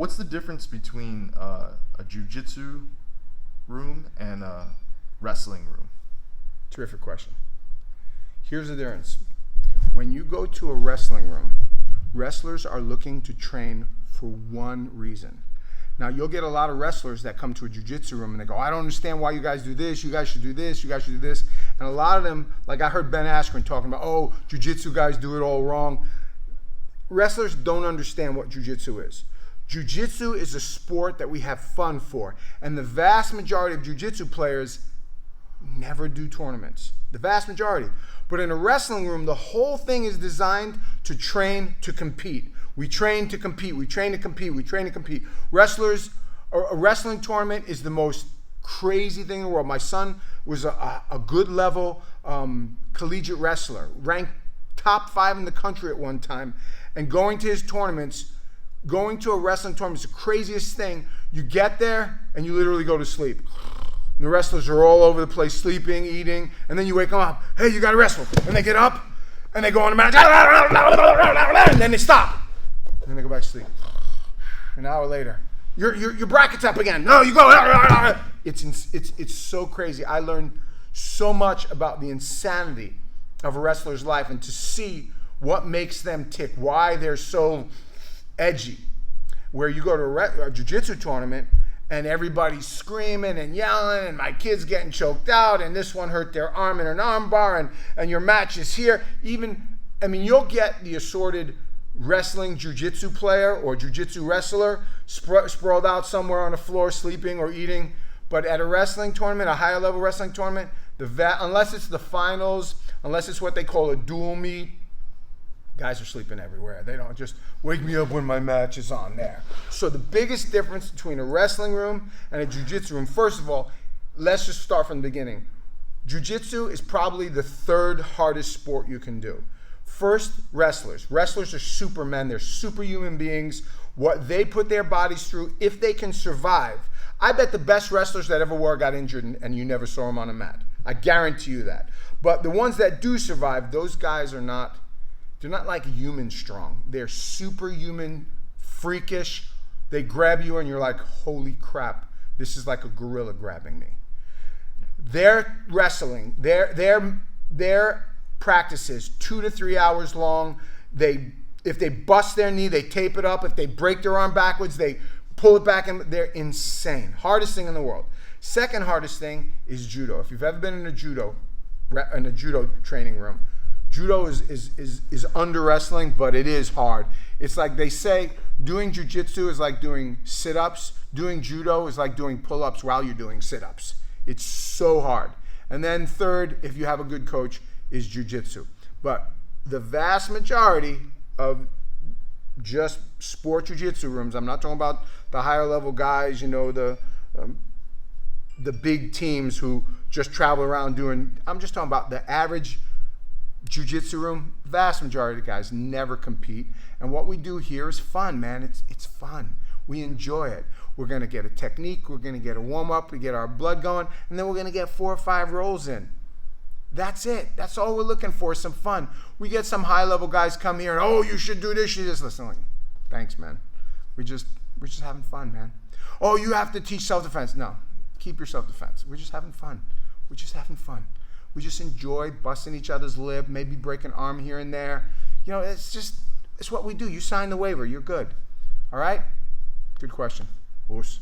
what's the difference between a jiu-jitsu room and a wrestling room? Terrific question. Here's the difference. When you go to a wrestling room, wrestlers are looking to train for one reason. Now, you'll get a lot of wrestlers that come to a jiu-jitsu room and they go, I don't understand why you guys do this, you guys should do this, you guys should do this. And a lot of them, like I heard Ben Askren talking about, oh, jiu-jitsu guys do it all wrong. Wrestlers don't understand what jiu-jitsu is. Jiu-jitsu is a sport that we have fun for. And the vast majority of jiu-jitsu players never do tournaments. The vast majority. But in a wrestling room, the whole thing is designed to train to compete. We train to compete. We train to compete. We train to compete. Wrestlers, a wrestling tournament is the most crazy thing in the world. My son was a good level collegiate wrestler, ranked top 5 in the country at one time. And going to his tournaments, going to a wrestling tournament is the craziest thing. You get there and you literally go to sleep. And the wrestlers are all over the place, sleeping, eating, and then you wake them up. Hey, you got to wrestle. And they get up and they go on the mat, and then they stop. And then they go back to sleep. An hour later, your bracket's up again. No, you go. It's so crazy. I learned so much about the insanity of a wrestler's life and to see what makes them tick, why they're so edgy. Where you go to a jiu-jitsu tournament and everybody's screaming and yelling and my kid's getting choked out and this one hurt their arm in an arm bar and your match is here. You'll get the assorted wrestling jiu-jitsu player or jiu-jitsu wrestler sprawled out somewhere on the floor sleeping or eating. But at a wrestling tournament, a higher level wrestling tournament, unless it's the finals, unless it's what they call a dual meet, guys are sleeping everywhere. They don't just wake me up when my match is on there. So the biggest difference between a wrestling room and a jiu-jitsu room, first of all, let's just start from the beginning. Jiu-jitsu is probably the 3rd hardest sport you can do. First, wrestlers. Wrestlers are supermen. They're superhuman beings. What they put their bodies through, if they can survive. I bet the best wrestlers that ever were got injured and you never saw them on a mat. I guarantee you that. But the ones that do survive, those guys are not, they're not like human strong. They're superhuman, freakish. They grab you and you're like, holy crap, this is like a gorilla grabbing me. Their wrestling, their practices, 2 to 3 hours long. If they bust their knee, they tape it up. If they break their arm backwards, they pull it back, and they're insane. Hardest thing in the world. Second hardest thing is judo. If you've ever been in a judo training room, judo is under wrestling, but it is hard. It's like they say doing jiu-jitsu is like doing sit-ups. Doing judo is like doing pull-ups while you're doing sit-ups. It's so hard. And then third, if you have a good coach, is jiu-jitsu. But the vast majority of just sport jiu-jitsu rooms, I'm not talking about the higher level guys, the big teams who just travel around I'm just talking about the average jiu-jitsu room. Vast majority of the guys never compete. And what we do here is fun, man. It's fun. We enjoy it. We're going to get a technique. We're going to get a warm-up. We get our blood going. And then we're going to get 4 or 5 rolls in. That's it. That's all we're looking for, some fun. We get some high-level guys come here and, oh, you should do this. You just listen. Like, thanks, man. We're just having fun, man. Oh, you have to teach self-defense. No, keep your self-defense. We're just having fun. We're just having fun. We just enjoy busting each other's lip, maybe break an arm here and there. It's what we do. You sign the waiver. You're good. All right? Good question. Horse.